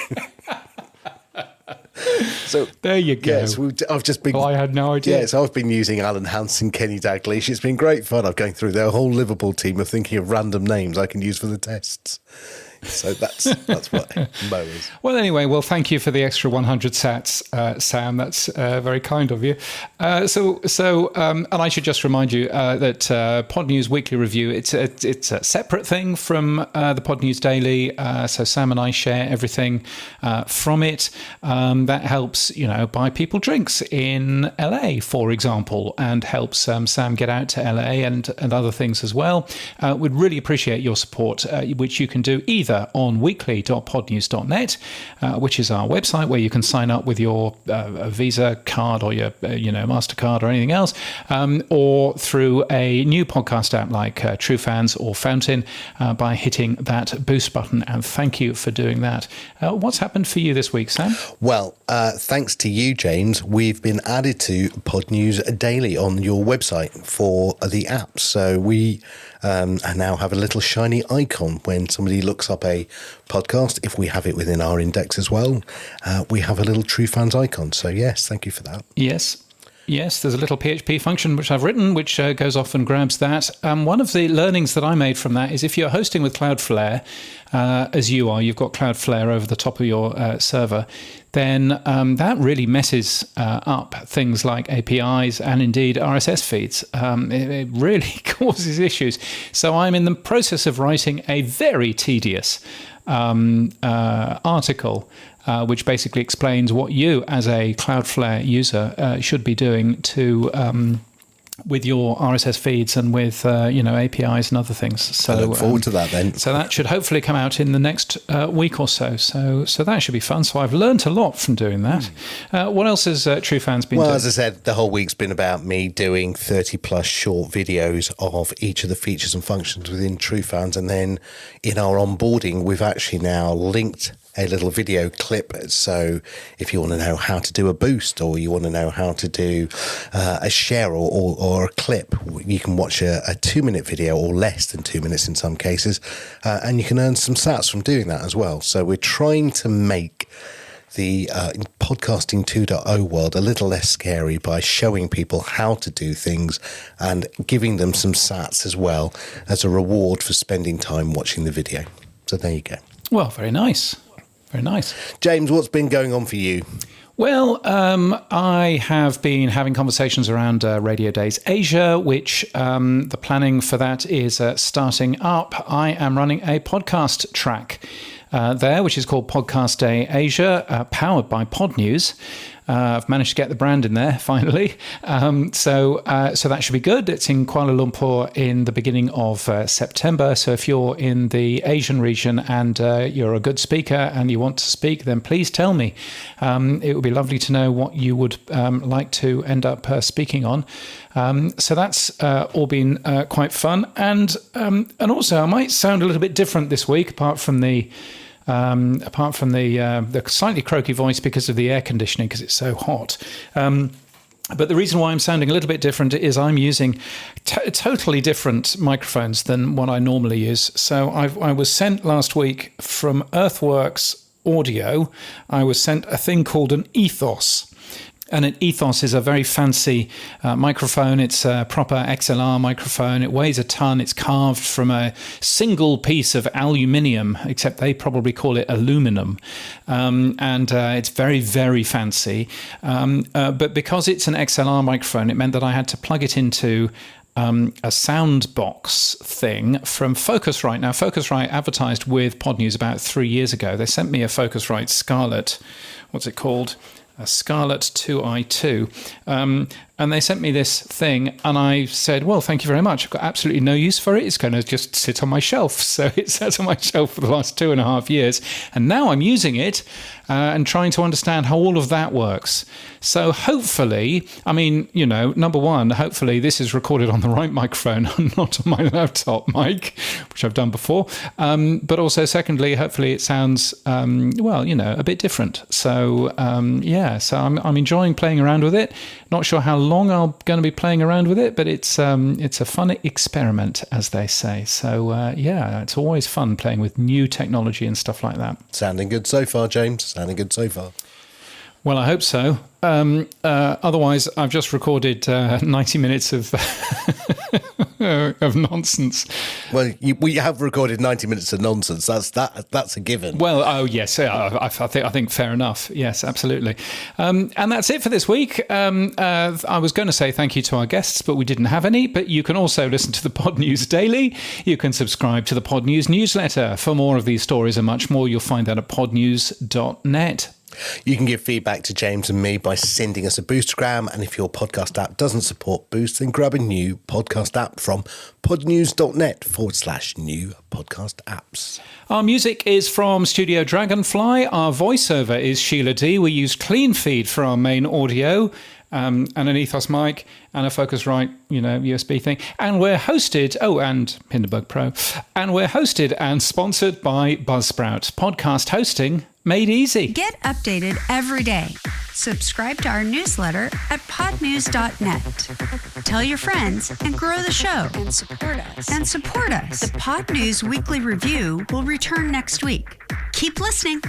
So there you go. Yes, I've just been. Oh, I had no idea. Yes, I've been using Alan Hansen, Kenny Dalglish. It's been great fun. I'm going through their whole Liverpool team of thinking of random names I can use for the tests. So that's what Mo is. Well, anyway, thank you for the extra 100 sats, Sam. That's very kind of you. And I should just remind you that Podnews Weekly Review, it's a separate thing from the Podnews Daily. So Sam and I share everything from it. That helps, buy people drinks in LA, for example, and helps Sam get out to LA and other things as well. We'd really appreciate your support, which you can do either on weekly.podnews.net, which is our website where you can sign up with your Visa card or your MasterCard or anything else, or through a new podcast app like True Fans or Fountain by hitting that boost button. And thank you for doing that. What's happened for you this week, Sam? Well, thanks to you, James, we've been added to Podnews Daily on your website for the app. So we now have a little shiny icon when somebody looks up a podcast. If we have it within our index as well, we have a little True Fans icon. So yes, thank you for that. Yes, there's a little PHP function which I've written, which goes off and grabs that. One of the learnings that I made from that is if you're hosting with Cloudflare, as you are, you've got Cloudflare over the top of your server, then that really messes up things like APIs and indeed RSS feeds. It really causes issues. So I'm in the process of writing a very tedious article which basically explains what you, as a Cloudflare user, should be doing to with your RSS feeds and with APIs and other things. So I look forward to that then. So that should hopefully come out in the next week or so. So that should be fun. So I've learned a lot from doing that. What else has True Fans been doing? Well, as I said, the whole week's been about me doing 30 plus short videos of each of the features and functions within True Fans, and then in our onboarding, we've actually now linked a little video clip. So if you want to know how to do a boost, or you want to know how to do a share or a clip, you can watch a 2-minute video, or less than 2 minutes in some cases, and you can earn some sats from doing that as well. So we're trying to make the podcasting 2.0 world a little less scary by showing people how to do things and giving them some sats as well as a reward for spending time watching the video. So there you go. Well, very nice. Very nice. James, what's been going on for you? Well, I have been having conversations around Radio Days Asia, which the planning for that is starting up. I am running a podcast track there, which is called Podcast Day Asia, powered by Podnews. I've managed to get the brand in there finally, so that should be good. It's in Kuala Lumpur in the beginning of September. So if you're in the Asian region and you're a good speaker and you want to speak, then please tell me. It would be lovely to know what you would like to end up speaking on. So that's all been quite fun, and also I might sound a little bit different this week, apart from the slightly croaky voice because of the air conditioning, because it's so hot. But the reason why I'm sounding a little bit different is I'm using totally different microphones than what I normally use. So I was sent last week from Earthworks Audio, I was sent a thing called an Ethos. And an Ethos is a very fancy microphone. It's a proper XLR microphone. It weighs a ton. It's carved from a single piece of aluminium, except they probably call it aluminum. And it's very, very fancy. But because it's an XLR microphone, it meant that I had to plug it into a sound box thing from Focusrite. Now, Focusrite advertised with Podnews about 3 years ago. They sent me a Focusrite Scarlett. What's it called? A Scarlett 2i2, and they sent me this thing, and I said, well, thank you very much. I've got absolutely no use for it. It's going to just sit on my shelf. So it sat on my shelf for the last 2.5 years, and now I'm using it and trying to understand how all of that works. So hopefully, I mean, you know, number one, hopefully this is recorded on the right microphone and not on my laptop mic, which I've done before. But also, secondly, hopefully it sounds, well, you know, a bit different. So, yeah, so I'm enjoying playing around with it. Not sure how long I'm going to be playing around with it, but it's a fun experiment, as they say. So, yeah, it's always fun playing with new technology and stuff like that. Sounding good so far, James. Sounding good so far. Well, I hope so. Otherwise, I've just recorded 90 minutes of of nonsense. Well, we have recorded 90 minutes of nonsense. That's a given. Well, oh yes, I think fair enough. Yes, absolutely. And that's it for this week. I was going to say thank you to our guests, but we didn't have any. But you can also listen to the Pod News Daily. You can subscribe to the Pod News newsletter for more of these stories and much more. You'll find that at podnews.net. You can give feedback to James and me by sending us a Boostagram, and if your podcast app doesn't support Boost, then grab a new podcast app from podnews.net/new podcast apps. Our music is from Studio Dragonfly. Our voiceover is Sheila D. We use Clean Feed for our main audio. And an Ethos mic and a Focusrite, USB thing. And we're hosted, and Hindenburg Pro. And we're hosted and sponsored by Buzzsprout. Podcast hosting made easy. Get updated every day. Subscribe to our newsletter at podnews.net. Tell your friends and grow the show. And support us. The Pod News Weekly Review will return next week. Keep listening.